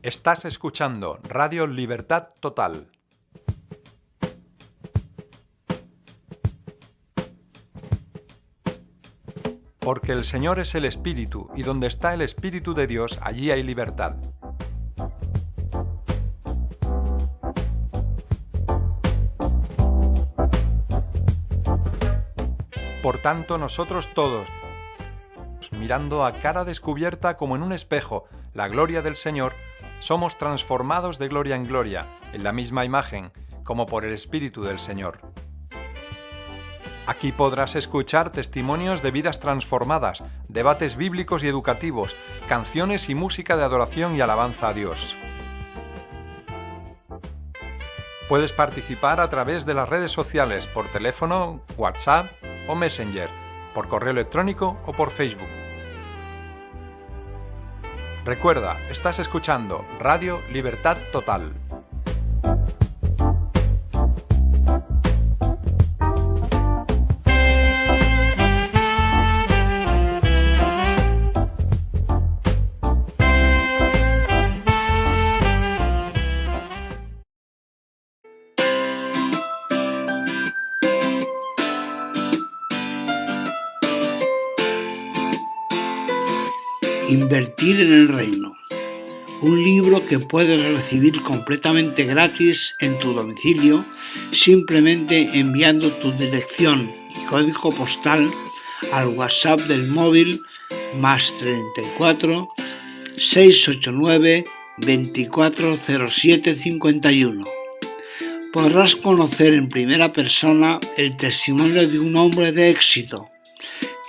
Estás escuchando Radio Libertad Total. Porque el Señor es el Espíritu, y donde está el Espíritu de Dios, allí hay libertad. Por tanto, nosotros todos, mirando a cara descubierta como en un espejo la gloria del Señor, somos transformados de gloria en gloria, en la misma imagen, como por el Espíritu del Señor. Aquí podrás escuchar testimonios de vidas transformadas, debates bíblicos y educativos, canciones y música de adoración y alabanza a Dios. Puedes participar a través de las redes sociales, por teléfono, WhatsApp o Messenger, por correo electrónico o por Facebook. Recuerda, estás escuchando Radio Libertad Total. Invertir en el reino. Un libro que puedes recibir completamente gratis en tu domicilio simplemente enviando tu dirección y código postal al WhatsApp del móvil +34 689 2407 51. Podrás conocer en primera persona el testimonio de un hombre de éxito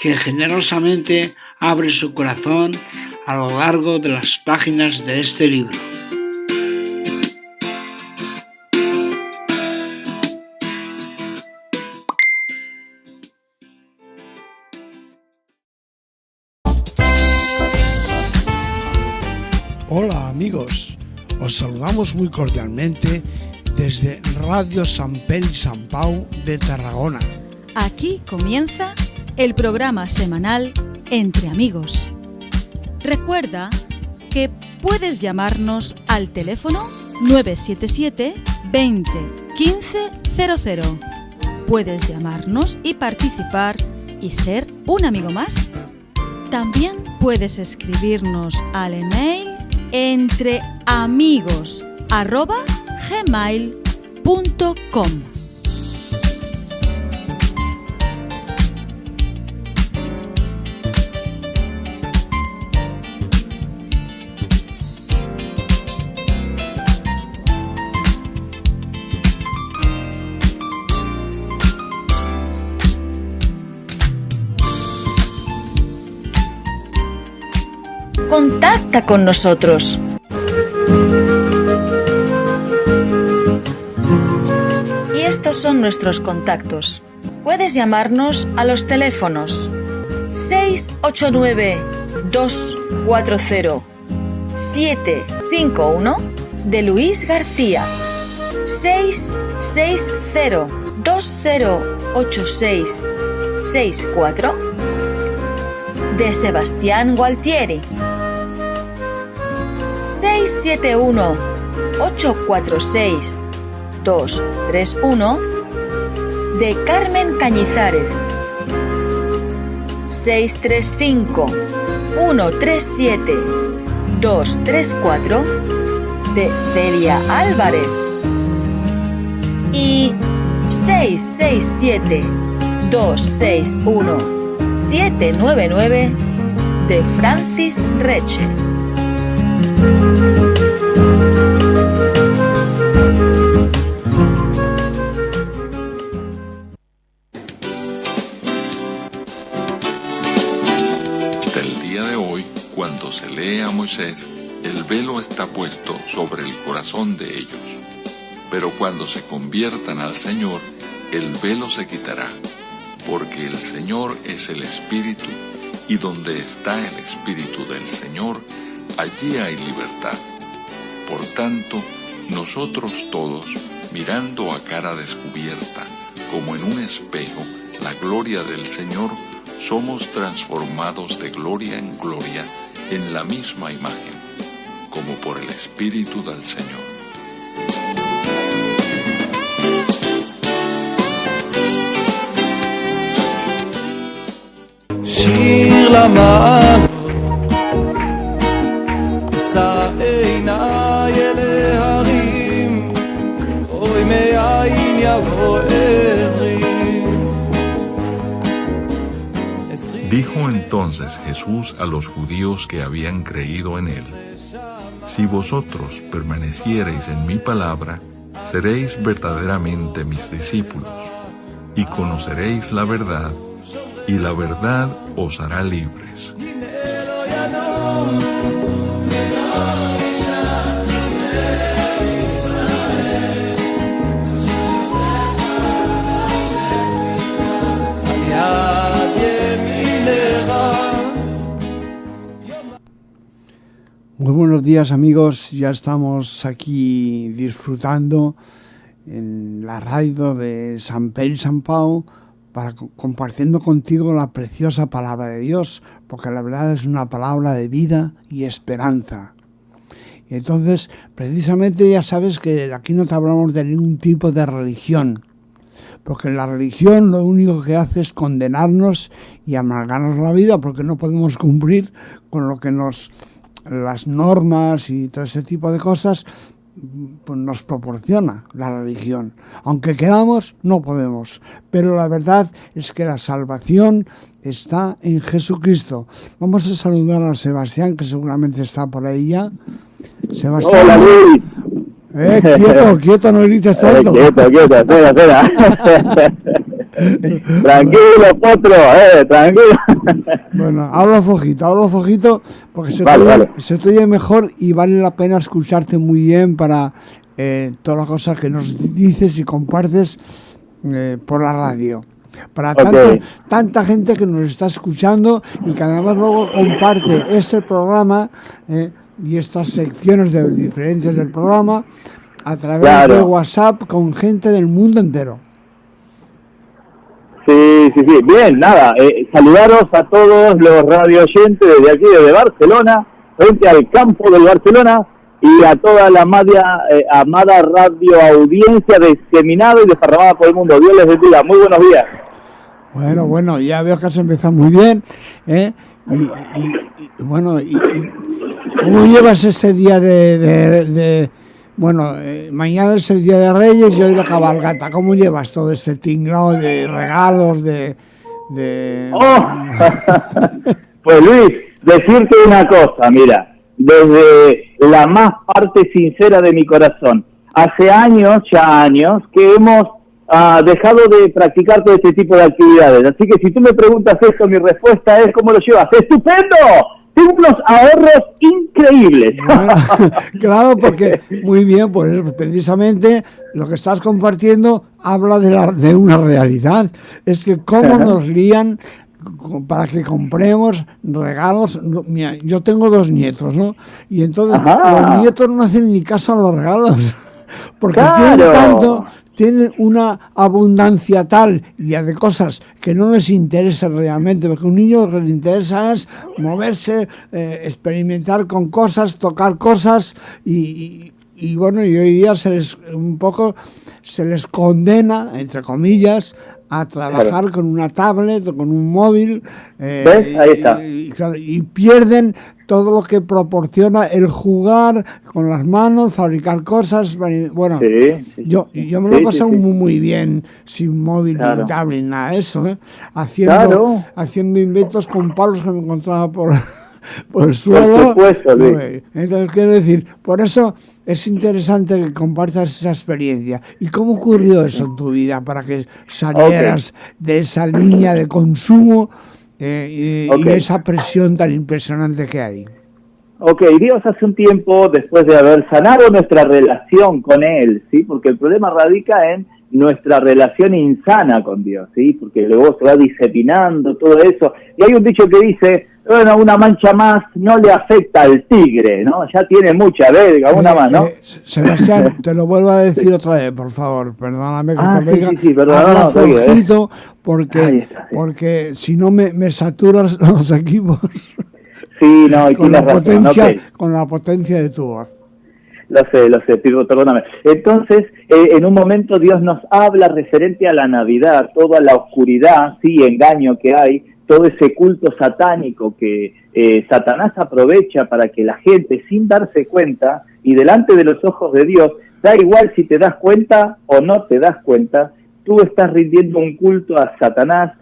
que generosamente abre su corazón a lo largo de las páginas de este libro. Hola amigos, os saludamos muy cordialmente desde Radio Sant Pere i Sant Pau de Tarragona. Aquí comienza el programa semanal Entre Amigos. Recuerda que puedes llamarnos al teléfono 977 20 15 00. Puedes llamarnos y participar y ser un amigo más. También puedes escribirnos al email entreamigos@gmail.com. Contacta con nosotros. Y estos son nuestros contactos. Puedes llamarnos a los teléfonos 689 240 751 de Luis García, 660 2086 64 de Sebastián Gualtieri, 671 846 231 de Carmen Cañizares, 635 137 234 de Celia Álvarez y 667 261 799 de Francis Reche. Hasta el día de hoy, cuando se lee a Moisés, el velo está puesto sobre el corazón de ellos. Pero cuando se conviertan al Señor, el velo se quitará, porque el Señor es el Espíritu, y donde está el Espíritu del Señor, allí hay libertad. Por tanto, nosotros todos, mirando a cara descubierta, como en un espejo, la gloria del Señor, somos transformados de gloria en gloria en la misma imagen, como por el Espíritu del Señor. שיר למעלות, אשא עיניי אל ההרים, אוי מאין יבוא עזרי. Dijo entonces Jesús a los judíos que habían creído en él: Si vosotros permaneciereis en mi palabra, seréis verdaderamente mis discípulos, y conoceréis la verdad, y la verdad os hará libres. Muy buenos días, amigos, ya estamos aquí disfrutando en la radio de Sant Pere i Sant Pau, compartiendo contigo la preciosa palabra de Dios, porque la verdad es una palabra de vida y esperanza. Y entonces, precisamente ya sabes que aquí no te hablamos de ningún tipo de religión, porque la religión lo único que hace es condenarnos y amargarnos la vida, porque no podemos cumplir con lo que las normas y todo ese tipo de cosas pues nos proporciona la religión. Aunque queramos, no podemos. Pero la verdad es que la salvación está en Jesucristo. Vamos a saludar a Sebastián, que seguramente está por ahí ya. Sebastián. Hola, Luis. Quieto, no grites tanto. Quieto, espera. Tranquilo, potro, tranquilo. Bueno, hablo flojito, porque se te oye mejor y vale la pena escucharte muy bien para todas las cosas que nos dices y compartes por la radio. Para tanta gente que nos está escuchando y que además luego comparte este programa y estas secciones diferentes del programa a través de WhatsApp con gente del mundo entero. Sí. Bien, nada, saludaros a todos los radio oyentes desde aquí, desde Barcelona, frente al campo del Barcelona, y a toda la amada radio audiencia diseminada y desparramada por el mundo. Dios les bendiga. Muy buenos días. Bueno, ya veo que has empezado muy bien, y ¿cómo llevas este día mañana es el Día de Reyes y hoy la cabalgata? ¿Cómo llevas todo este tinglado de regalos, Pues Luis, decirte una cosa, mira, desde la más parte sincera de mi corazón, hace años que hemos dejado de practicar todo este tipo de actividades, así que si tú me preguntas esto, mi respuesta es: ¿cómo lo llevas? ¡Estupendo! Tengo unos ahorros increíbles. Bueno, claro, porque muy bien, pues precisamente lo que estás compartiendo habla de una realidad. Es que cómo nos lían para que compremos regalos. Mira, yo tengo 2 nietos, ¿no? Y entonces los nietos no hacen ni caso a los regalos, porque tienen una abundancia tal ya de cosas que no les interesa realmente, porque a un niño lo que le interesa es moverse, experimentar con cosas, tocar cosas y hoy día se les condena, entre comillas, a trabajar con una tablet o con un móvil, ¿ves? Ahí está. Y pierden todo lo que proporciona el jugar con las manos, fabricar cosas. Bueno, yo me lo he pasado muy bien sin móvil ni tablet, nada de eso, haciendo inventos con palos que me encontraba por el suelo. Por supuesto, entonces quiero decir, por eso es interesante que compartas esa experiencia. ¿Y cómo ocurrió eso en tu vida para que salieras de esa línea de consumo y esa presión tan impresionante que hay? Dios hace un tiempo, después de haber sanado nuestra relación con Él, ¿sí? Porque el problema radica en nuestra relación insana con Dios, ¿sí? Porque luego se va diseminando todo eso. Y hay un dicho que dice: bueno, una mancha más no le afecta al tigre, ¿no? Ya tiene mucha verga, una más, ¿no? Sebastián, te lo vuelvo a decir otra vez, por favor, perdóname que te diga. Sí, perdón, porque si no me saturas los equipos. Sí, no, y tienes razón. Okay. Con la potencia de tu voz. Lo sé, perdóname. Entonces, en un momento Dios nos habla referente a la Navidad, toda la oscuridad, sí, engaño que hay, todo ese culto satánico que Satanás aprovecha para que la gente, sin darse cuenta, y delante de los ojos de Dios, da igual si te das cuenta o no te das cuenta, tú estás rindiendo un culto a Satanás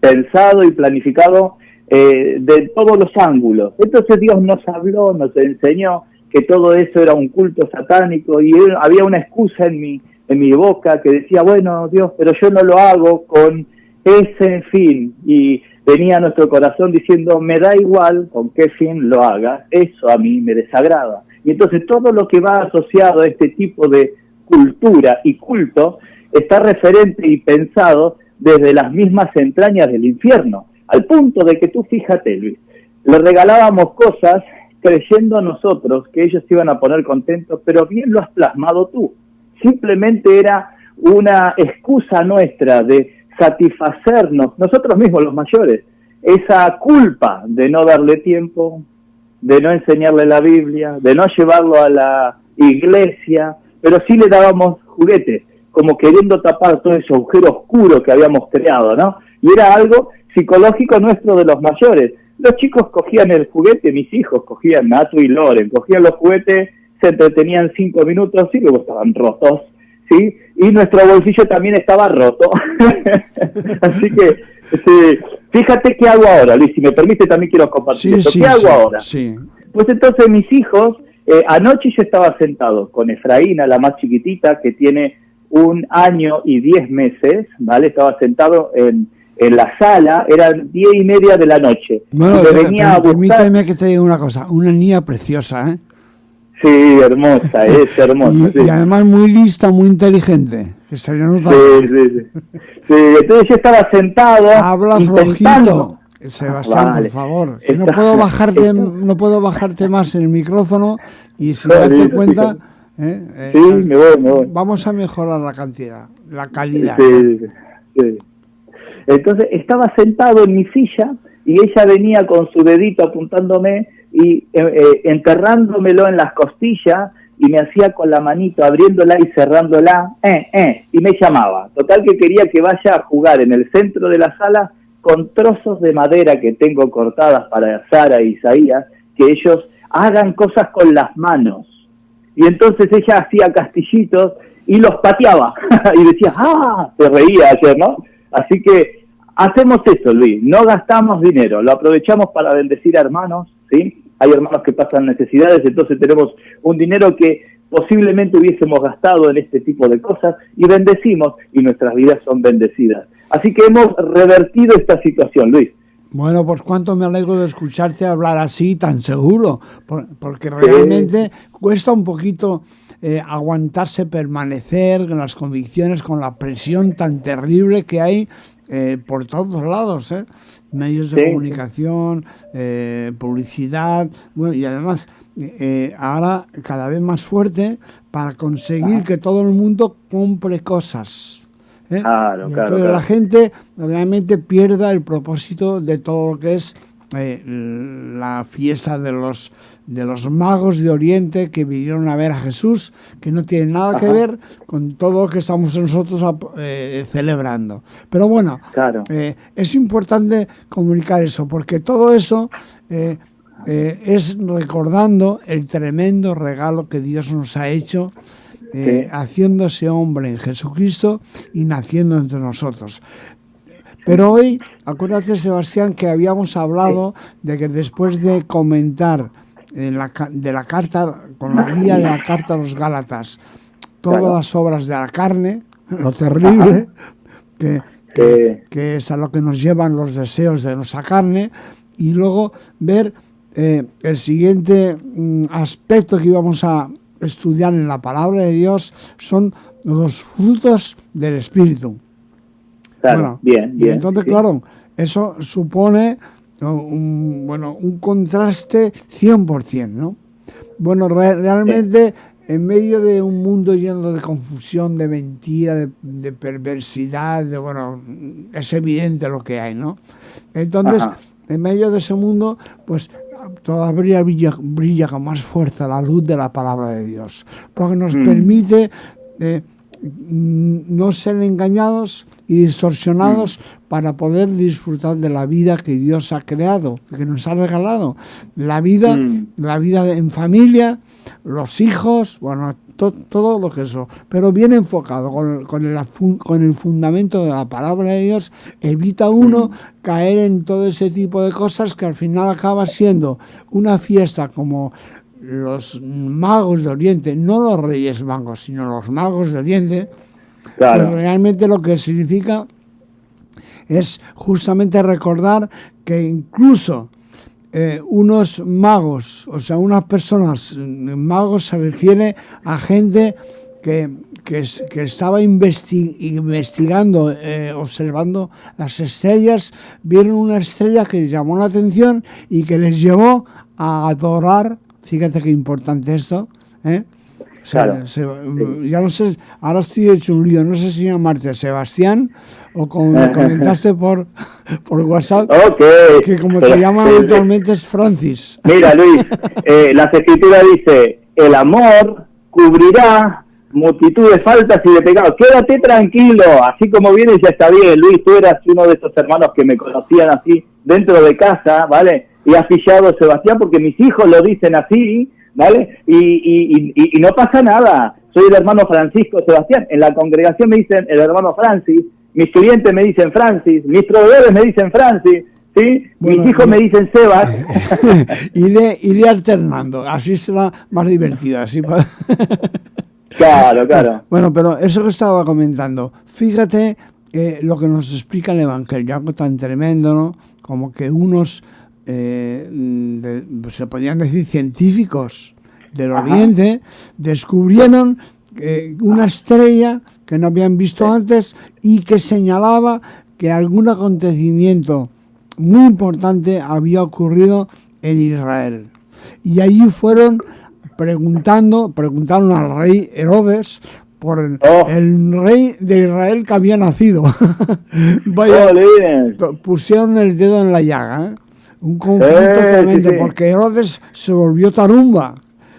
pensado y planificado de todos los ángulos. Entonces Dios nos habló, nos enseñó que todo eso era un culto satánico y había una excusa en mi boca que decía, bueno, Dios, pero yo no lo hago con ese fin. Y venía a nuestro corazón diciendo, me da igual con qué fin lo hagas, eso a mí me desagrada. Y entonces todo lo que va asociado a este tipo de cultura y culto está referente y pensado desde las mismas entrañas del infierno, al punto de que tú, fíjate, Luis, le regalábamos cosas creyendo nosotros que ellos se iban a poner contentos, pero bien lo has plasmado tú. Simplemente era una excusa nuestra de satisfacernos, nosotros mismos los mayores, esa culpa de no darle tiempo, de no enseñarle la Biblia, de no llevarlo a la iglesia, pero sí le dábamos juguetes, como queriendo tapar todo ese agujero oscuro que habíamos creado, ¿no? Y era algo psicológico nuestro de los mayores. Los chicos cogían el juguete, mis hijos cogían, Natu y Loren, cogían los juguetes, se entretenían 5 minutos y luego estaban rotos, ¿sí? Y nuestro bolsillo también estaba roto. Así que, sí, fíjate qué hago ahora, Luis, si me permite también quiero compartir esto. ¿Qué hago ahora? Sí. Pues entonces mis hijos, anoche yo estaba sentado con Efraína, la más chiquitita, que tiene 1 año y 10 meses, ¿vale? Estaba sentado en la sala, eran 10:30 de la noche. Bueno, permíteme que te diga una cosa, una niña preciosa, ¿eh? Sí, hermosa, es hermosa. Y además muy lista, muy inteligente, que se le nota. Sí, entonces yo estaba sentado. Habla flojito, Sebastián, vale. Por favor. Que no puedo bajarte más el micrófono y si te das cuenta... sí, me voy. Vamos a mejorar la calidad. Sí. Entonces estaba sentado en mi silla y ella venía con su dedito apuntándome y enterrándomelo en las costillas y me hacía con la manito abriéndola y cerrándola, y me llamaba. Total que quería que vaya a jugar en el centro de la sala con trozos de madera que tengo cortadas para Sara y Isaías, que ellos hagan cosas con las manos. Y entonces ella hacía castillitos y los pateaba y decía, se reía ayer, ¿no? Así que hacemos eso, Luis, no gastamos dinero, lo aprovechamos para bendecir a hermanos, ¿sí? Hay hermanos que pasan necesidades, entonces tenemos un dinero que posiblemente hubiésemos gastado en este tipo de cosas y bendecimos y nuestras vidas son bendecidas. Así que hemos revertido esta situación, Luis. Bueno, pues cuánto me alegro de escucharte hablar así, tan seguro, porque realmente cuesta un poquito aguantarse, permanecer en las convicciones con la presión tan terrible que hay por todos lados, medios de comunicación, publicidad, bueno, y además ahora cada vez más fuerte para conseguir que todo el mundo compre cosas. Claro. La gente realmente pierda el propósito de todo lo que es la fiesta de los magos de Oriente que vinieron a ver a Jesús, que no tiene nada que ver con todo lo que estamos nosotros celebrando. Pero bueno, es importante comunicar eso, porque todo eso es recordando el tremendo regalo que Dios nos ha hecho, haciéndose hombre en Jesucristo y naciendo entre nosotros. Pero hoy, acuérdate, Sebastián, que habíamos hablado de que después de comentar de la carta, con la guía de la carta a los Gálatas, todas las obras de la carne, lo terrible que es a lo que nos llevan los deseos de nuestra carne, y luego ver el siguiente aspecto que íbamos a estudiar en la palabra de Dios son los frutos del Espíritu. Claro, bien. Y entonces, claro, eso supone un contraste 100%, ¿no? Bueno, realmente en medio de un mundo lleno de confusión, de mentira, de perversidad, es evidente lo que hay, ¿no? Entonces, en medio de ese mundo, pues todavía brilla con más fuerza la luz de la palabra de Dios, porque nos permite no ser engañados y distorsionados para poder disfrutar de la vida que Dios ha creado, que nos ha regalado. La vida en familia, los hijos, bueno, todo lo que eso. Pero bien enfocado, con el fundamento de la palabra de Dios, evita uno caer en todo ese tipo de cosas que al final acaba siendo una fiesta como los magos de Oriente, no los Reyes Magos, sino los magos de Oriente. Claro. Pues realmente lo que significa es justamente recordar que incluso unos magos, o sea, unas personas, magos se refiere a gente que estaba investigando, observando las estrellas, vieron una estrella que les llamó la atención y que les llevó a adorar. Fíjate qué importante esto, ¿eh? Claro. Ya no sé, ahora estoy hecho un lío, no sé si llamarte Sebastián o como me comentaste por WhatsApp, que como te llaman habitualmente es Francis. Mira, Luis, las escrituras dice, el amor cubrirá multitud de faltas y de pecados. Quédate tranquilo, así como vienes ya está bien. Luis, tú eras uno de esos hermanos que me conocían así dentro de casa, ¿vale? Y has pillado Sebastián porque mis hijos lo dicen así, ¿vale? Y no pasa nada. Soy el hermano Francisco Sebastián. En la congregación me dicen el hermano Francis, mis clientes me dicen Francis, mis proveedores me dicen Francis, ¿sí? Bueno, mis hijos me dicen Sebas. Iré alternando, así será más divertido. Así para... Claro. Bueno, pero eso que estaba comentando, fíjate lo que nos explica el Evangelio, algo tan tremendo, ¿no? Como que unos... se podían decir científicos del Oriente, descubrieron una estrella que no habían visto antes y que señalaba que algún acontecimiento muy importante había ocurrido en Israel. Y allí preguntaron al rey Herodes por el rey de Israel que había nacido. Vaya, pusieron el dedo en la llaga, ¿eh? Un conflicto tremendo, porque Herodes se volvió tarumba,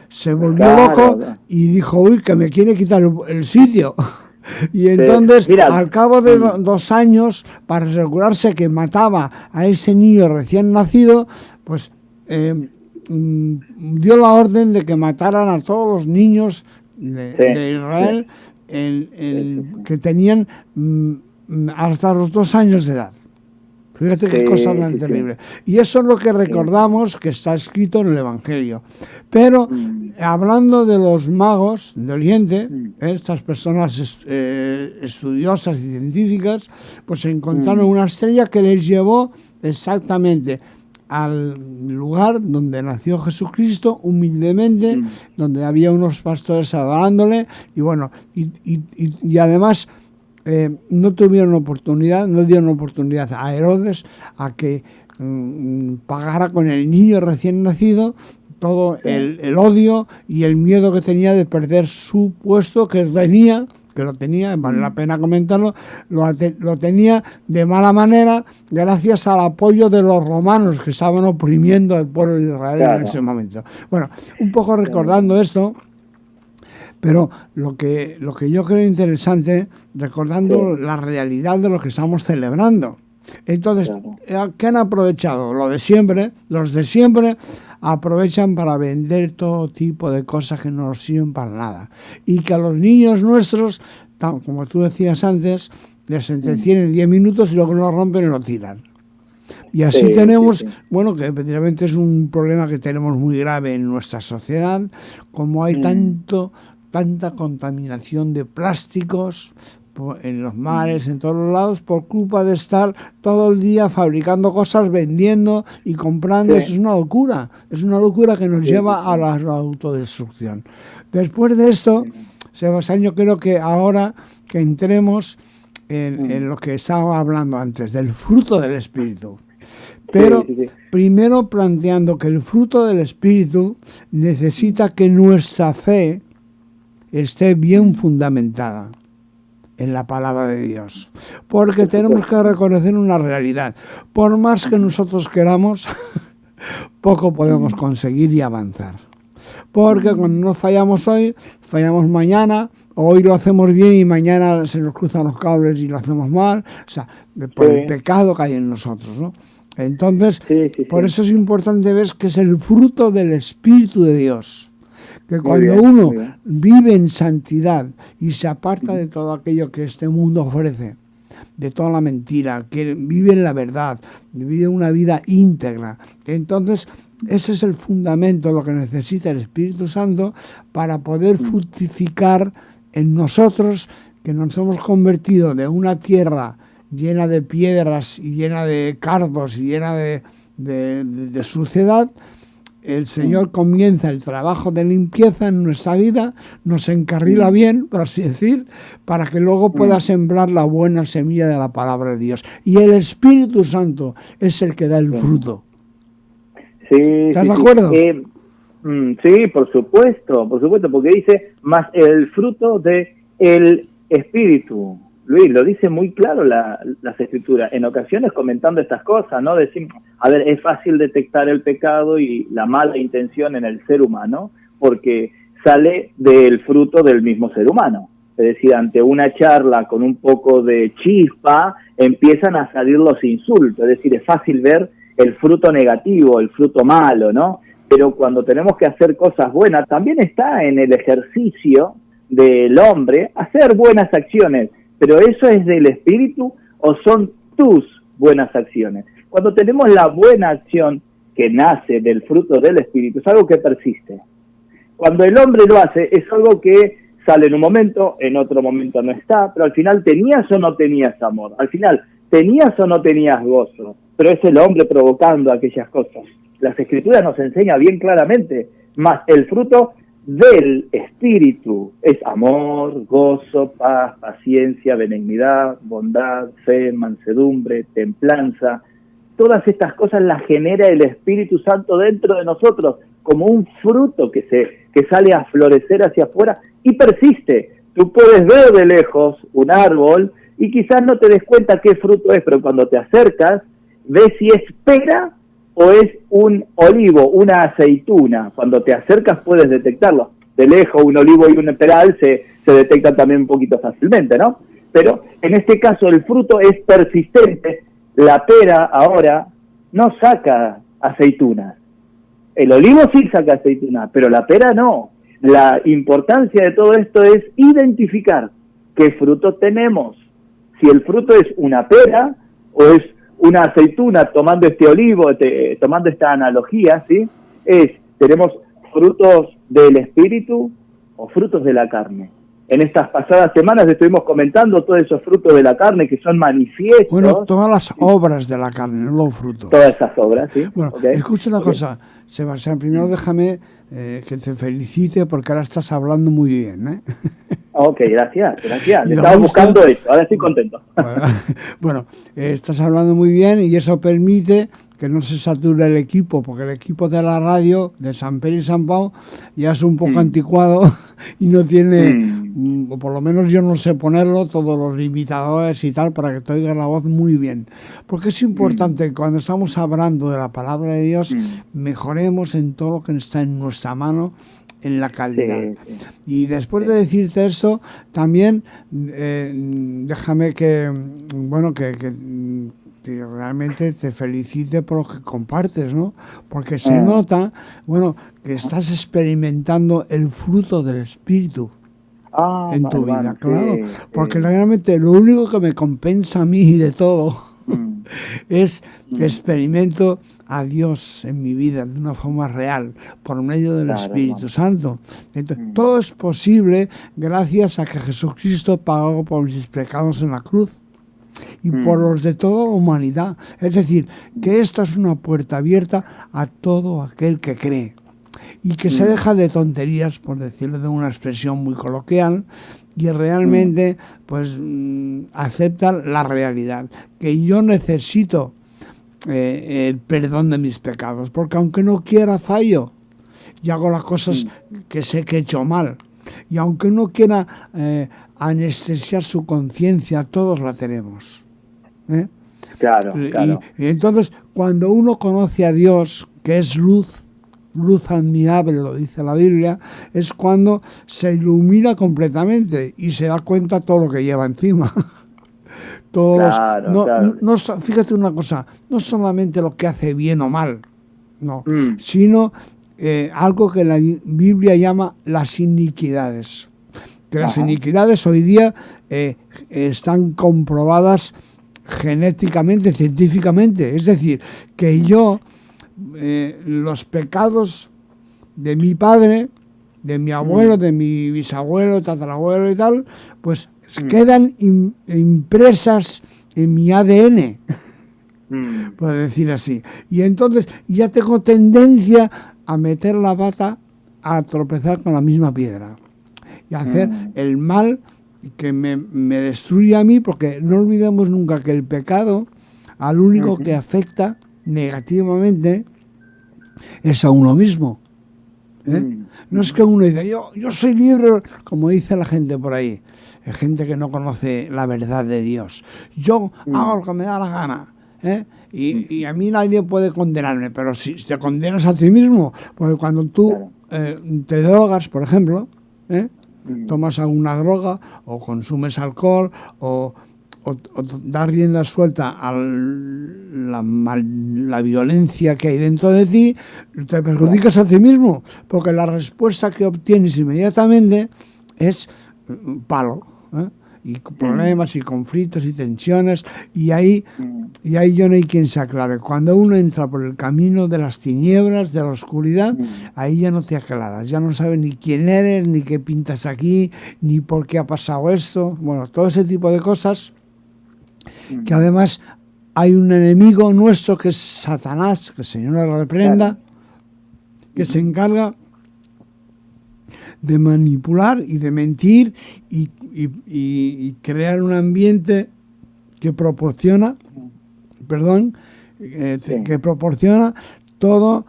se volvió loco y dijo, uy, que me quiere quitar el sitio. Y entonces, al cabo de 2 años, para asegurarse que mataba a ese niño recién nacido, pues dio la orden de que mataran a todos los niños de Israel que tenían hasta los 2 años de edad. Fíjate qué cosa tan terrible. Y eso es lo que recordamos que está escrito en el Evangelio. Pero hablando de los magos de Oriente, estas personas estudiosas y científicas, pues encontraron una estrella que les llevó exactamente al lugar donde nació Jesucristo, humildemente, donde había unos pastores adorándole, y bueno, y además no dieron oportunidad a Herodes a que pagara con el niño recién nacido todo el odio y el miedo que tenía de perder su puesto que lo tenía, vale la pena comentarlo, lo tenía de mala manera gracias al apoyo de los romanos que estaban oprimiendo al pueblo de Israel en ese momento. Bueno, un poco recordando esto, pero lo que yo creo interesante, recordando la realidad de lo que estamos celebrando. Entonces, ¿qué han aprovechado? Los de siempre aprovechan para vender todo tipo de cosas que no nos sirven para nada. Y que a los niños nuestros, como tú decías antes, les entretienen 10 minutos y luego lo rompen y lo tiran. Y así tenemos, bueno, que efectivamente es un problema que tenemos muy grave en nuestra sociedad, como hay tanta contaminación de plásticos en los mares, en todos los lados, por culpa de estar todo el día fabricando cosas, vendiendo y comprando. Eso es una locura que nos lleva a la autodestrucción. Después de esto, Sebastián, yo creo que ahora que entremos en lo que estaba hablando antes, del fruto del Espíritu. Pero primero planteando que el fruto del Espíritu necesita que nuestra fe esté bien fundamentada en la palabra de Dios, porque tenemos que reconocer una realidad. Por más que nosotros queramos, poco podemos conseguir y avanzar. Porque cuando no fallamos hoy, fallamos mañana, hoy lo hacemos bien y mañana se nos cruzan los cables y lo hacemos mal, o sea, por el pecado que hay en nosotros, ¿no? Entonces, por eso es importante ver que es el fruto del Espíritu de Dios. Que cuando uno vive en santidad y se aparta de todo aquello que este mundo ofrece, de toda la mentira, que vive en la verdad, vive una vida íntegra, entonces ese es el fundamento, lo que necesita el Espíritu Santo para poder fructificar en nosotros, que nos hemos convertido de una tierra llena de piedras y llena de cardos y llena de suciedad. El Señor comienza el trabajo de limpieza en nuestra vida, nos encarrila bien, por así decir, para que luego pueda sembrar la buena semilla de la palabra de Dios. Y el Espíritu Santo es el que da el fruto. ¿Estás de acuerdo? Sí, por supuesto, porque dice, más el fruto de el Espíritu. Luis, lo dice muy claro las Escrituras, en ocasiones comentando estas cosas, ¿no? Decimos, a ver, es fácil detectar el pecado y la mala intención en el ser humano, porque sale del fruto del mismo ser humano. Es decir, ante una charla con un poco de chispa, empiezan a salir los insultos, es decir, es fácil ver el fruto negativo, el fruto malo, ¿no? Pero cuando tenemos que hacer cosas buenas, también está en el ejercicio del hombre hacer buenas acciones. ¿Pero eso es del Espíritu o son tus buenas acciones? Cuando tenemos la buena acción que nace del fruto del Espíritu, es algo que persiste. Cuando el hombre lo hace, es algo que sale en un momento, en otro momento no está, pero al final tenías o no tenías amor, al final tenías o no tenías gozo, pero es el hombre provocando aquellas cosas. Las Escrituras nos enseñan bien claramente, más el fruto del Espíritu es amor, gozo, paz, paciencia, benignidad, bondad, fe, mansedumbre, templanza. Todas estas cosas las genera el Espíritu Santo dentro de nosotros como un fruto que sale a florecer hacia afuera y persiste. Tú puedes ver de lejos un árbol y quizás no te des cuenta qué fruto es, pero cuando te acercas ves si es pera o es un olivo, una aceituna. Cuando te acercas puedes detectarlo. De lejos un olivo y un peral se detectan también un poquito fácilmente, ¿no? Pero en este caso el fruto es persistente. La pera ahora no saca aceitunas. El olivo sí saca aceitunas, pero la pera no. La importancia de todo esto es identificar qué fruto tenemos. Si el fruto es una pera o es una aceituna, tomando este olivo, tomando esta analogía, ¿sí? Tenemos frutos del Espíritu o frutos de la carne. En estas pasadas semanas estuvimos comentando todos esos frutos de la carne que son manifiestos. Bueno, todas las obras de la carne, no los frutos. Todas esas obras, sí. Bueno, escucha una cosa, Sebastián, primero déjame que te felicite porque ahora estás hablando muy bien, ¿eh? Ok, gracias. Estaba buscando esto, ahora estoy contento. Bueno, estás hablando muy bien y eso permite que no se sature el equipo, porque el equipo de la radio de San Pedro y San Pau ya es un poco anticuado y no tiene, o por lo menos yo no sé ponerlo, todos los limitadores y tal, para que te oiga la voz muy bien. Porque es importante que cuando estamos hablando de la palabra de Dios, mejoremos en todo lo que está en nuestra mano, en la calidad. Y después de decirte eso, también déjame que realmente te felicite por lo que compartes, ¿no? Porque se nota, que estás experimentando el fruto del Espíritu en tu vida, claro. Porque realmente lo único que me compensa a mí de todo es que experimento a Dios en mi vida de una forma real, por medio del Espíritu Santo. Entonces, todo es posible gracias a que Jesucristo pagó por mis pecados en la cruz y por los de toda la humanidad. Es decir, que esta es una puerta abierta a todo aquel que cree y que se deja de tonterías, por decirlo de una expresión muy coloquial, y realmente acepta la realidad, que yo necesito el perdón de mis pecados, porque aunque no quiera fallo y hago las cosas que sé que he hecho mal, y aunque no quiera anestesiar su conciencia, todos la tenemos, Claro, claro. Y entonces, cuando uno conoce a Dios, que es luz admirable, lo dice la Biblia, es cuando se ilumina completamente y se da cuenta todo lo que lleva encima. Claro. Fíjate una cosa, no solamente lo que hace bien o mal, no, sino algo que la Biblia llama las iniquidades. Que las iniquidades hoy día están comprobadas genéticamente, científicamente. Es decir, que los pecados de mi padre, de mi abuelo, de mi bisabuelo, tatarabuelo y tal, pues quedan impresas en mi ADN, por decir así. Y entonces ya tengo tendencia a meter la pata, a tropezar con la misma piedra y a hacer el mal que me destruye a mí, porque no olvidemos nunca que el pecado al único que afecta negativamente es a uno mismo. No es que uno dice, yo soy libre, como dice la gente por ahí, gente que no conoce la verdad de Dios. Yo hago lo que me da la gana, y a mí nadie puede condenarme, pero si te condenas a ti mismo, porque cuando tú te drogas, por ejemplo, tomas alguna droga o consumes alcohol o das rienda suelta a la violencia que hay dentro de ti, te perjudicas a ti mismo, porque la respuesta que obtienes inmediatamente es palo, y problemas y conflictos y tensiones, y ahí yo no hay quien se aclare. Cuando uno entra por el camino de las tinieblas, de la oscuridad, ahí ya no te aclaras, ya no sabes ni quién eres, ni qué pintas aquí, ni por qué ha pasado esto, bueno, todo ese tipo de cosas, que además hay un enemigo nuestro que es Satanás, que el Señor lo reprenda, que se encarga de manipular y de mentir y crear un ambiente que proporciona, que proporciona todo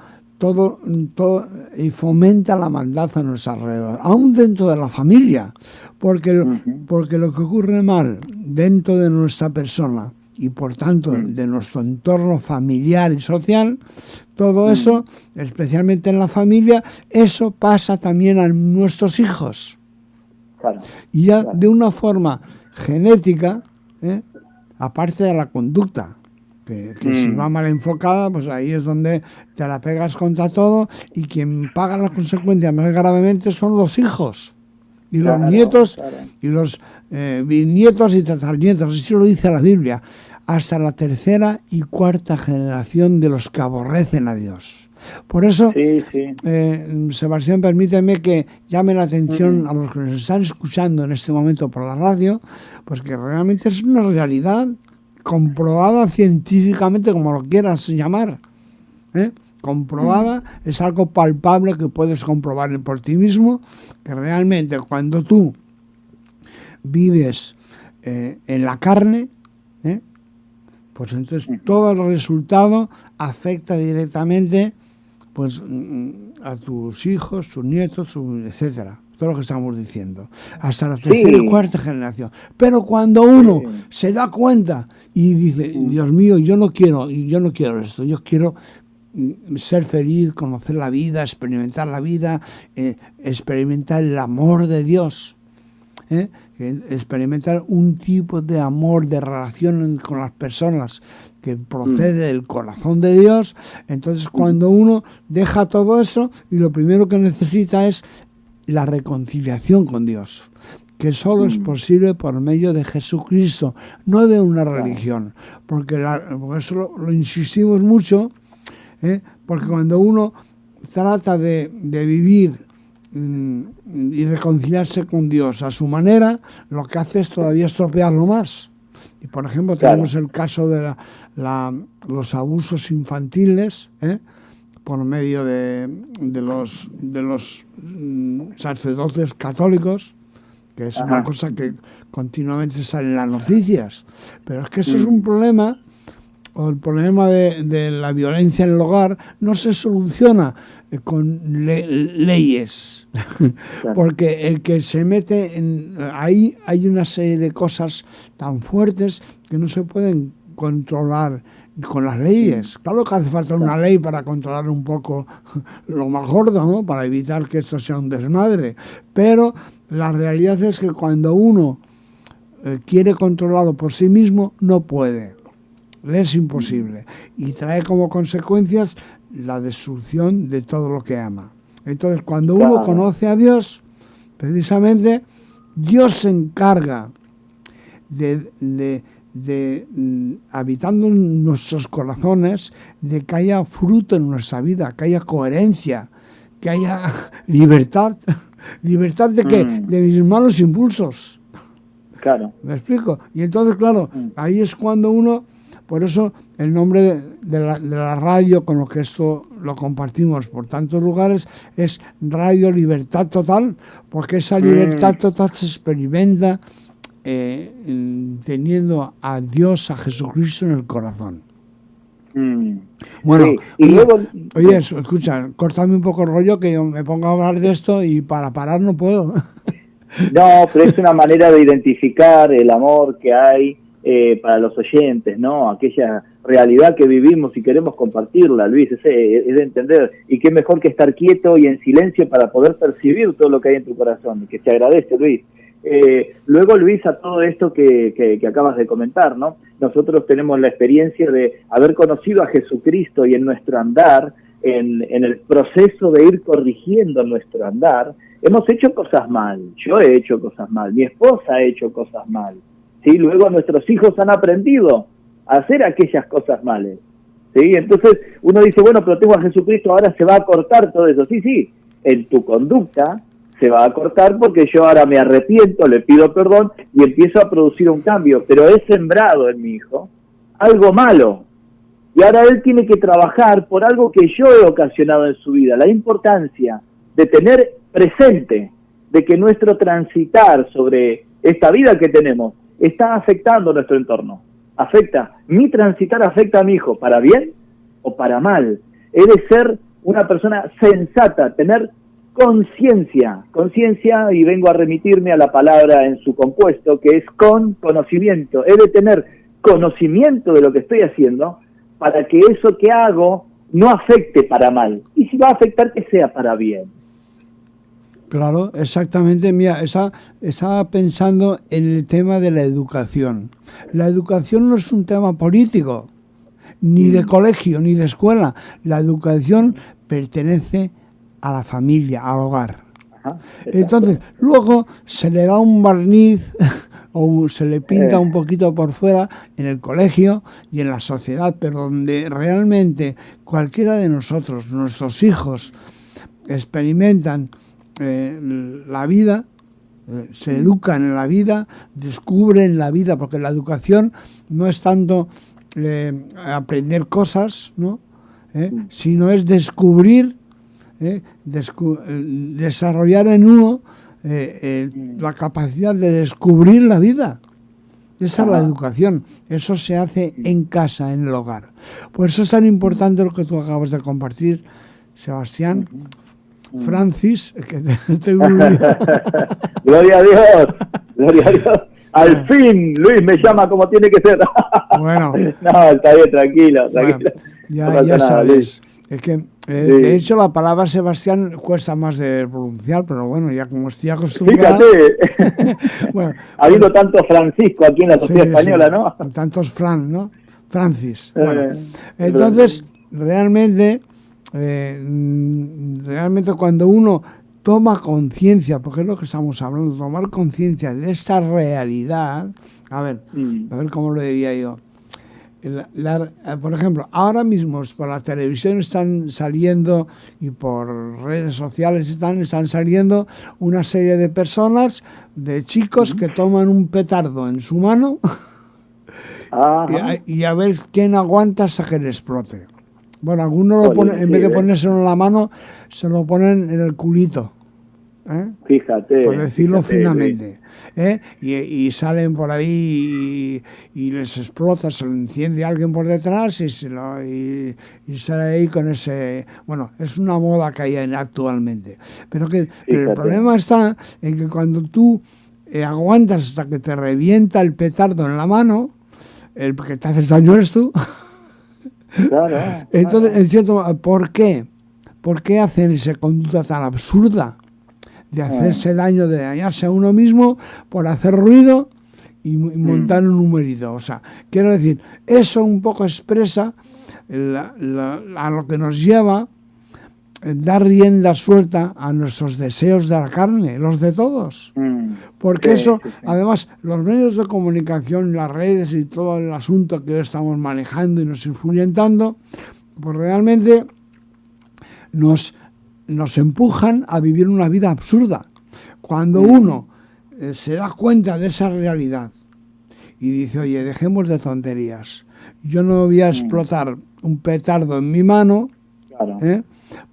y fomenta la maldad a nuestro alrededor, aún dentro de la familia, porque lo que ocurre mal dentro de nuestra persona y por tanto de nuestro entorno familiar y social, todo eso, especialmente en la familia, eso pasa también a nuestros hijos. Claro, y ya de una forma genética, aparte de la conducta, que si va mal enfocada, pues ahí es donde te la pegas contra todo, y quien paga las consecuencias más gravemente son los hijos y los nietos y los bisnietos y tataranietos. Así lo dice la Biblia, hasta la tercera y cuarta generación de los que aborrecen a Dios. Por eso, Sebastián, permíteme que llame la atención a los que nos están escuchando en este momento por la radio, pues que realmente es una realidad comprobada científicamente, como lo quieras llamar, comprobada, es algo palpable que puedes comprobar por ti mismo, que realmente cuando tú vives en la carne, pues entonces todo el resultado afecta directamente pues a tus hijos, tus nietos, etcétera. Todo lo que estamos diciendo, hasta la tercera y cuarta generación. Pero cuando uno se da cuenta y dice, Dios mío, yo no quiero esto, yo quiero ser feliz, conocer la vida, experimentar el amor de Dios, experimentar un tipo de amor, de relación con las personas que procede del corazón de Dios. Entonces cuando uno deja todo eso, y lo primero que necesita es la reconciliación con Dios, que solo es posible por medio de Jesucristo, no de una religión, porque eso lo insistimos mucho, porque cuando uno trata de vivir y reconciliarse con Dios a su manera, lo que hace es todavía estropearlo más. Y por ejemplo tenemos el caso de los abusos infantiles, por medio de los sacerdotes católicos, que es una cosa que continuamente sale en las noticias. Pero es que eso es un problema, o el problema de la violencia en el hogar no se soluciona con leyes, porque el que se mete ahí hay una serie de cosas tan fuertes que no se pueden controlar con las leyes. Claro que hace falta una ley para controlar un poco lo más gordo, ¿no? Para evitar que esto sea un desmadre. Pero la realidad es que cuando uno quiere controlarlo por sí mismo, no puede. Le es imposible. Y trae como consecuencias la destrucción de todo lo que ama. Entonces, cuando uno conoce a Dios, precisamente, Dios se encarga de habitando en nuestros corazones, de que haya fruto en nuestra vida, que haya coherencia, que haya libertad. ¿Libertad de qué? De mis malos impulsos. Claro. ¿Me explico? Y entonces, claro, ahí es cuando uno... Por eso el nombre de la radio, con lo que esto lo compartimos por tantos lugares, es Radio Libertad Total, porque esa libertad total se experimenta teniendo a Dios, a Jesucristo en el corazón. Bueno, sí. Y luego... oye, escucha, córtame un poco el rollo, que yo me pongo a hablar de esto y para parar no puedo. No, pero es una manera de identificar el amor que hay para los oyentes, ¿no? Aquella realidad que vivimos y queremos compartirla, Luis, es de entender. Y qué mejor que estar quieto y en silencio para poder percibir todo lo que hay en tu corazón, que te agradece, Luis. Luego, Luis, a todo esto que acabas de comentar, ¿no? Nosotros tenemos la experiencia de haber conocido a Jesucristo y en nuestro andar, en el proceso de ir corrigiendo nuestro andar, hemos hecho cosas mal. Yo he hecho cosas mal, mi esposa ha hecho cosas mal. ¿Sí? Luego nuestros hijos han aprendido a hacer aquellas cosas malas. ¿Sí? Entonces uno dice, bueno, pero tengo a Jesucristo, ahora se va a cortar todo eso. Sí, en tu conducta se va a cortar porque yo ahora me arrepiento, le pido perdón y empiezo a producir un cambio. Pero he sembrado en mi hijo algo malo. Y ahora él tiene que trabajar por algo que yo he ocasionado en su vida. La importancia de tener presente de que nuestro transitar sobre esta vida que tenemos está afectando nuestro entorno. Mi transitar afecta a mi hijo, ¿para bien o para mal? He de ser una persona sensata, tener conciencia, y vengo a remitirme a la palabra en su compuesto, que es con conocimiento. He de tener conocimiento de lo que estoy haciendo para que eso que hago no afecte para mal. Y si va a afectar, que sea para bien. Claro, exactamente. Mira, estaba pensando en el tema de la educación. La educación no es un tema político, ni de colegio, ni de escuela. La educación pertenece a la familia, al hogar. Ajá, entonces, luego se le da un barniz o se le pinta un poquito por fuera en el colegio y en la sociedad, pero donde realmente cualquiera de nosotros, nuestros hijos, experimentan la vida, se educan en la vida, descubren la vida, porque la educación no es tanto aprender cosas, ¿no? Sino es descubrir, desarrollar en uno la capacidad de descubrir la vida. Esa es la educación. Eso se hace en casa, en el hogar. Por eso es tan importante lo que tú acabas de compartir, Sebastián. Francis, que Gloria a Dios, gloria a Dios. Al fin, Luis me llama como tiene que ser. Bueno. No, está bien, tranquilo. Bueno, ya sabes. Es que, de hecho, la palabra Sebastián cuesta más de pronunciar, pero bueno, ya como estoy acostumbrado... Fíjate, bueno, ha habido tanto Francisco aquí en la sociedad española, ¿no? Tantos ¿no? Francis. Bueno, entonces, realmente cuando uno toma conciencia, porque es lo que estamos hablando, tomar conciencia de esta realidad, a ver cómo lo diría yo. Por ejemplo, ahora mismo por la televisión están saliendo y por redes sociales están saliendo una serie de personas, de chicos que toman un petardo en su mano y a ver quién aguanta hasta que le explote. Bueno, algunos lo ponen, en vez de ponérselo en la mano, se lo ponen en el culito. Fíjate. Por decirlo finamente. Y salen por ahí y les explota, se lo enciende alguien por detrás y sale ahí con ese... Bueno, es una moda que hay actualmente. Pero el problema está en que cuando tú aguantas hasta que te revienta el petardo en la mano, el que te haces daño eres tú. Claro. Entonces, en cierto modo, ¿por qué? ¿Por qué hacen esa conducta tan absurda de hacerse daño, de dañarse a uno mismo por hacer ruido y montar un numerito? O sea, quiero decir, eso un poco expresa a lo que nos lleva dar rienda suelta a nuestros deseos de la carne, los de todos. Porque eso, además, los medios de comunicación, las redes y todo el asunto que hoy estamos manejando y nos influyentando, pues realmente nos empujan a vivir una vida absurda. Cuando uno se da cuenta de esa realidad y dice, oye, dejemos de tonterías, yo no voy a explotar un petardo en mi mano,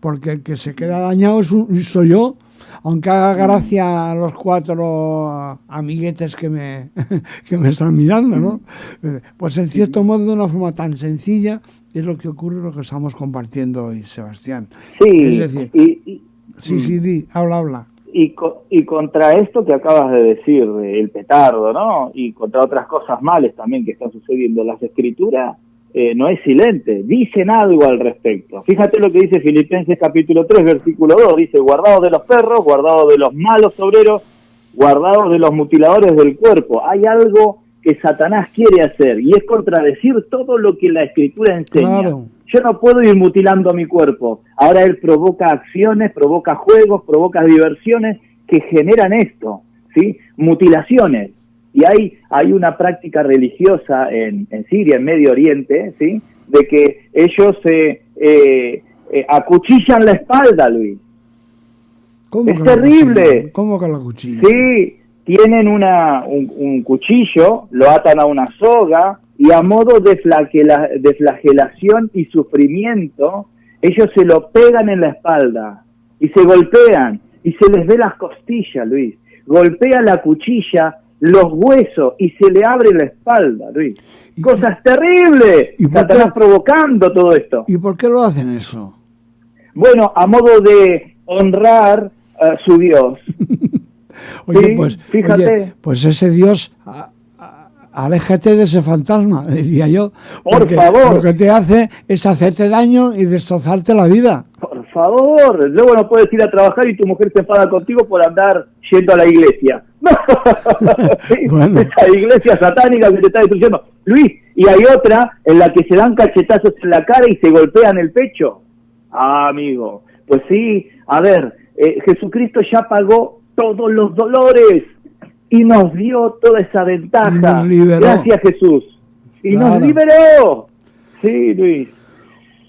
porque el que se queda dañado soy yo, aunque haga gracia a los 4 amiguetes que me están mirando, ¿no? Pues en cierto modo, de una forma tan sencilla, es lo que ocurre, lo que estamos compartiendo hoy, Sebastián. Sí, es decir, sí, habla. Y contra esto que acabas de decir, el petardo, ¿no? Y contra otras cosas males también que están sucediendo, las Escrituras no es silente, dicen algo al respecto. Fíjate lo que dice Filipenses capítulo 3, versículo 2, dice, guardados de los perros, guardados de los malos obreros, guardados de los mutiladores del cuerpo. Hay algo que Satanás quiere hacer, y es contradecir todo lo que la Escritura enseña. Claro. Yo no puedo ir mutilando mi cuerpo. Ahora él provoca acciones, provoca juegos, provoca diversiones que generan esto, ¿sí? Mutilaciones. Y hay una práctica religiosa en Siria, en Medio Oriente, ¿sí? De que ellos acuchillan la espalda, Luis. ¿Cómo es terrible. ¿Cómo que la cuchillan? Sí, tienen un cuchillo, lo atan a una soga, y a modo de flagelación y sufrimiento, ellos se lo pegan en la espalda, y se golpean, y se les ve las costillas, Luis. Golpea la cuchilla, los huesos, y se le abre la espalda, Luis. Cosas terribles. ¿Y Satanás provocando todo esto? ¿Y por qué lo hacen eso? Bueno, a modo de honrar a su Dios. Oye, ¿sí? Pues, fíjate. Oye, pues ese Dios, aléjate de ese fantasma, diría yo. Por favor. Lo que te hace es hacerte daño y destrozarte la vida. Por favor. Luego no puedes ir a trabajar y tu mujer se enfada contigo por andar yendo a la iglesia. ¿Sí? Bueno. Esa iglesia satánica que te está destruyendo. Luis, y hay otra en la que se dan cachetazos en la cara y se golpean el pecho. Amigo, pues sí, a ver, Jesucristo ya pagó todos los dolores y nos dio toda esa ventaja. Gracias, Jesús. Y nos liberó. Sí, Luis.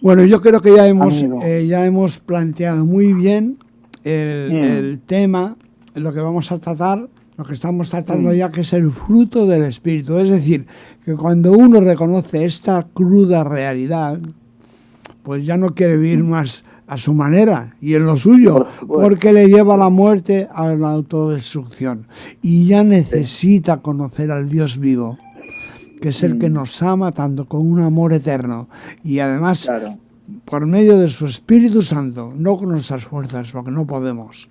Bueno, yo creo que ya hemos planteado muy bien el tema, lo que vamos a tratar, lo que estamos tratando ya, que es el fruto del Espíritu. Es decir, que cuando uno reconoce esta cruda realidad, pues ya no quiere vivir más a su manera y en lo suyo, porque le lleva a la muerte, a la autodestrucción. Y ya necesita conocer al Dios vivo, que es el que nos ama tanto con un amor eterno. Y además, por medio de su Espíritu Santo, no con nuestras fuerzas, porque no podemos.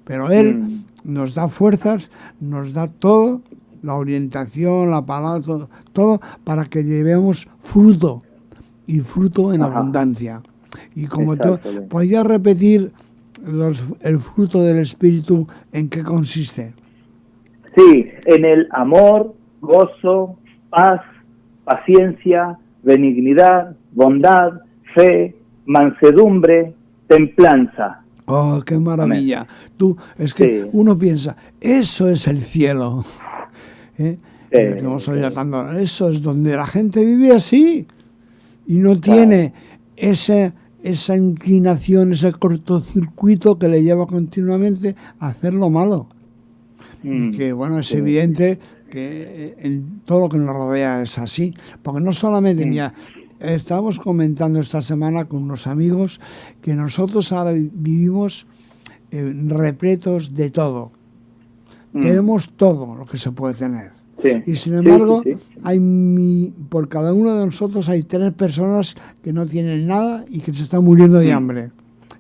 Pero Él nos da fuerzas, nos da todo, la orientación, la palabra, todo para que llevemos fruto, y fruto en abundancia. Y como tú, ¿podrías repetir el fruto del Espíritu, en qué consiste? Sí, en el amor, gozo, paz, paciencia, benignidad, bondad, fe, mansedumbre, templanza. Oh, qué maravilla. Amén. Tú, es que uno piensa, eso es el cielo. Eso es donde la gente vive así y no tiene esa inclinación, ese cortocircuito que le lleva continuamente a hacer lo malo. Y que, bueno, es evidente que en todo lo que nos rodea es así. Porque no solamente, mira, estábamos comentando esta semana con unos amigos que nosotros ahora vivimos repletos de todo. Tenemos todo lo que se puede tener. Y sin embargo, por cada uno de nosotros hay 3 personas que no tienen nada y que se están muriendo de hambre.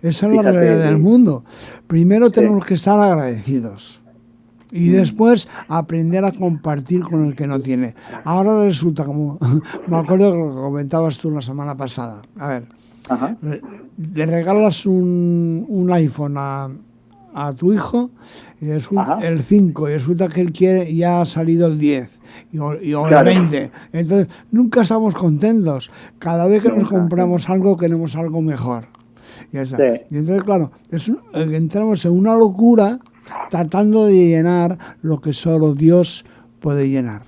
Esa es la realidad del mundo. Primero tenemos que estar agradecidos. Y después aprender a compartir con el que no tiene. Ahora resulta como, me acuerdo que lo comentabas tú la semana pasada. A ver, Ajá. le regalas un iPhone a tu hijo y resulta Ajá. el 5 y resulta que él quiere y ya ha salido el 10 o Claro. el 20. Entonces, nunca estamos contentos. Cada vez que nos Nunca, compramos algo, queremos algo mejor. Y, Sí. y entonces, claro, entramos en una locura tratando de llenar lo que solo Dios puede llenar.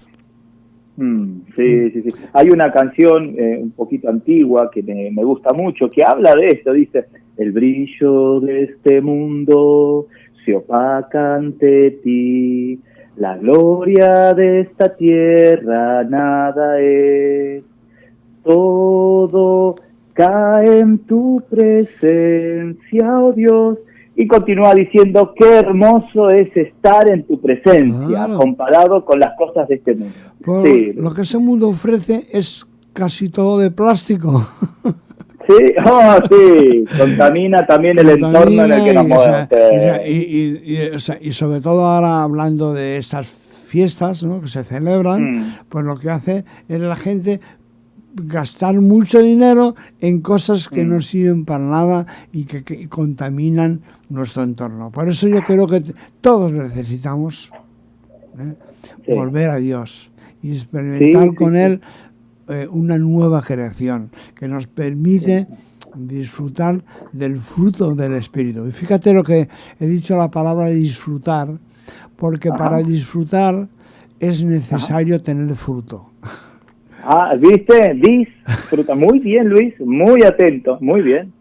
Sí. Hay una canción un poquito antigua que me gusta mucho, que habla de esto, dice: el brillo de este mundo se opaca ante ti, la gloria de esta tierra nada es, todo cae en tu presencia, oh Dios. Y continúa diciendo: qué hermoso es estar en tu presencia, Claro. comparado con las cosas de este mundo. Por Sí, lo que ese mundo ofrece es casi todo de plástico. sí, contamina también el entorno en el que nos movemos. Y sobre todo ahora hablando de estas fiestas, ¿no?, que se celebran, pues lo que hace es la gente gastar mucho dinero en cosas que no sirven para nada y que contaminan nuestro entorno. Por eso yo creo que todos necesitamos volver a Dios y experimentar con Él una nueva creación que nos permite disfrutar del fruto del Espíritu. Y fíjate lo que he dicho, la palabra disfrutar, porque para disfrutar es necesario tener fruto. ¿Viste? Disfruta. Muy bien, Luis, muy atento, muy bien.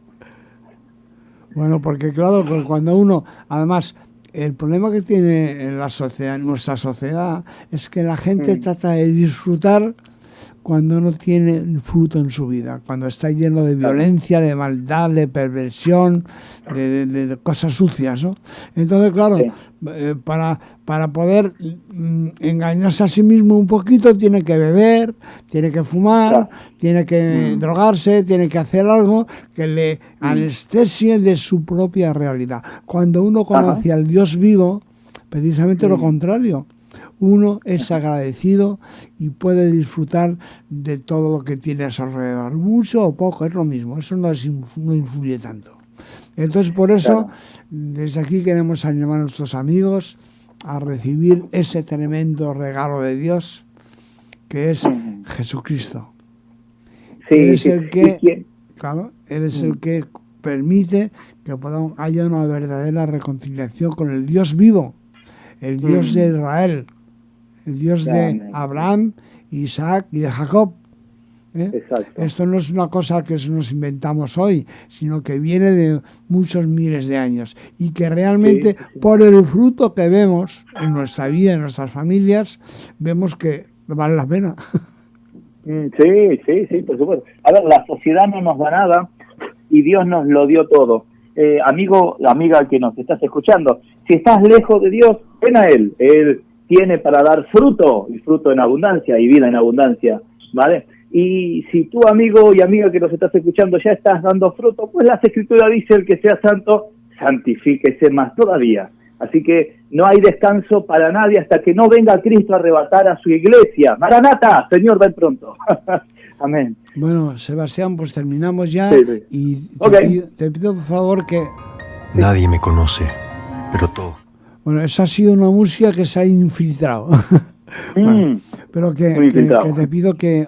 Bueno, porque claro, cuando uno, además, el problema que tiene en la sociedad, nuestra sociedad, es que la gente trata de disfrutar cuando no tiene fruto en su vida, cuando está lleno de violencia, de maldad, de perversión, de cosas sucias, ¿no? Entonces, claro, para poder engañarse a sí mismo un poquito, tiene que beber, tiene que fumar, tiene que drogarse, tiene que hacer algo que le anestesie de su propia realidad. Cuando uno conoce al Dios vivo, precisamente lo contrario. Uno es agradecido y puede disfrutar de todo lo que tiene a su alrededor. Mucho o poco, es lo mismo. Eso no influye tanto. Entonces, por eso, desde aquí queremos animar a nuestros amigos a recibir ese tremendo regalo de Dios, que es Jesucristo. Él es el que, Él es el que permite que haya una verdadera reconciliación con el Dios vivo, el Dios de Israel, el Dios de Abraham, Isaac y de Jacob. Esto no es una cosa que nos inventamos hoy, sino que viene de muchos miles de años y que realmente por el fruto que vemos en nuestra vida, en nuestras familias, vemos que vale la pena. Sí, por supuesto. A ver, la sociedad no nos da nada y Dios nos lo dio todo. Amigo, amiga que nos estás escuchando, si estás lejos de Dios, ven a Él. Él tiene para dar fruto, y fruto en abundancia, y vida en abundancia, ¿vale? Y si tú, amigo y amiga que nos estás escuchando, ya estás dando fruto, pues la Escritura dice: el que sea santo, santifíquese más todavía. Así que no hay descanso para nadie hasta que no venga Cristo a arrebatar a su iglesia. Maranata, Señor, ven pronto. Amén. Bueno, Sebastián, pues terminamos ya y te pido por favor que... Nadie me conoce, pero todo. Bueno, esa ha sido una música que se ha infiltrado. Bueno, pero que te pido que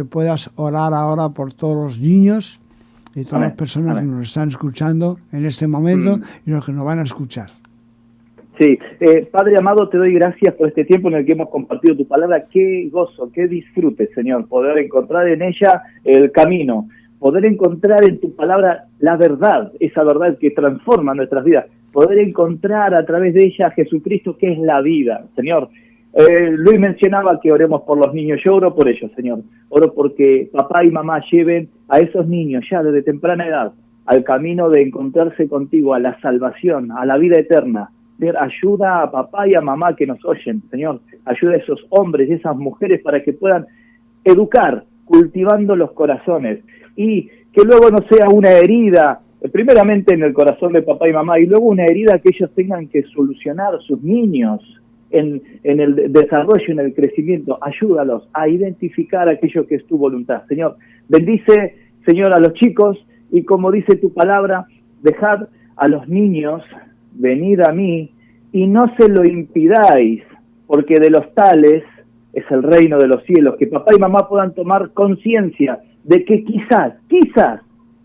puedas orar ahora por todos los niños y todas las personas que nos están escuchando en este momento y los que nos van a escuchar. Sí, Padre amado, te doy gracias por este tiempo en el que hemos compartido tu palabra. Qué gozo, qué disfrute, Señor, poder encontrar en ella el camino, poder encontrar en tu palabra la verdad, esa verdad que transforma nuestras vidas, poder encontrar a través de ella a Jesucristo, que es la vida, Señor. Luis mencionaba que oremos por los niños. Yo oro por ellos, Señor. Oro porque papá y mamá lleven a esos niños ya desde temprana edad al camino de encontrarse contigo, a la salvación, a la vida eterna. Ayuda a papá y a mamá que nos oyen, Señor. Ayuda a esos hombres y esas mujeres para que puedan educar, cultivando los corazones. Y que luego no sea una herida, primeramente en el corazón de papá y mamá, y luego una herida que ellos tengan que solucionar, sus niños, en el desarrollo, en el crecimiento. Ayúdalos a identificar aquello que es tu voluntad. Señor, bendice, Señor, a los chicos, y como dice tu palabra, dejad a los niños venir a mí y no se lo impidáis, porque de los tales es el reino de los cielos. Que papá y mamá puedan tomar conciencia de que quizás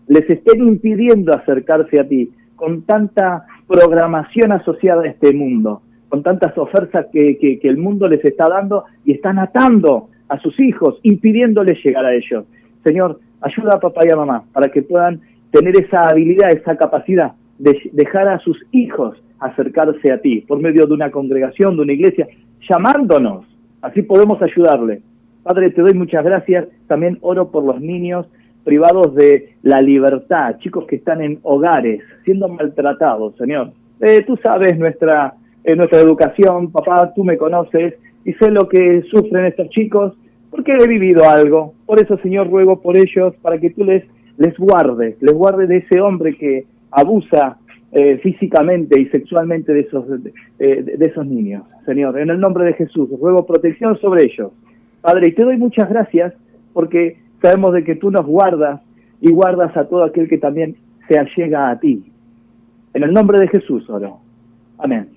les estén impidiendo acercarse a ti, con tanta programación asociada a este mundo, con tantas ofertas que el mundo les está dando, y están atando a sus hijos, impidiéndoles llegar a ellos. Señor, ayuda a papá y a mamá para que puedan tener esa habilidad, esa capacidad de dejar a sus hijos acercarse a ti, por medio de una congregación, de una iglesia, llamándonos. Así podemos ayudarle. Padre, te doy muchas gracias. También oro por los niños privados de la libertad, chicos que están en hogares, siendo maltratados, Señor. Tú sabes nuestra educación, papá, tú me conoces, y sé lo que sufren estos chicos, porque he vivido algo. Por eso, Señor, ruego por ellos, para que tú les guardes de ese hombre que abusa físicamente y sexualmente de esos niños. Señor, en el nombre de Jesús, ruego protección sobre ellos. Padre, y te doy muchas gracias, porque sabemos de que tú nos guardas, y guardas a todo aquel que también se allega a ti. En el nombre de Jesús oro. Amén.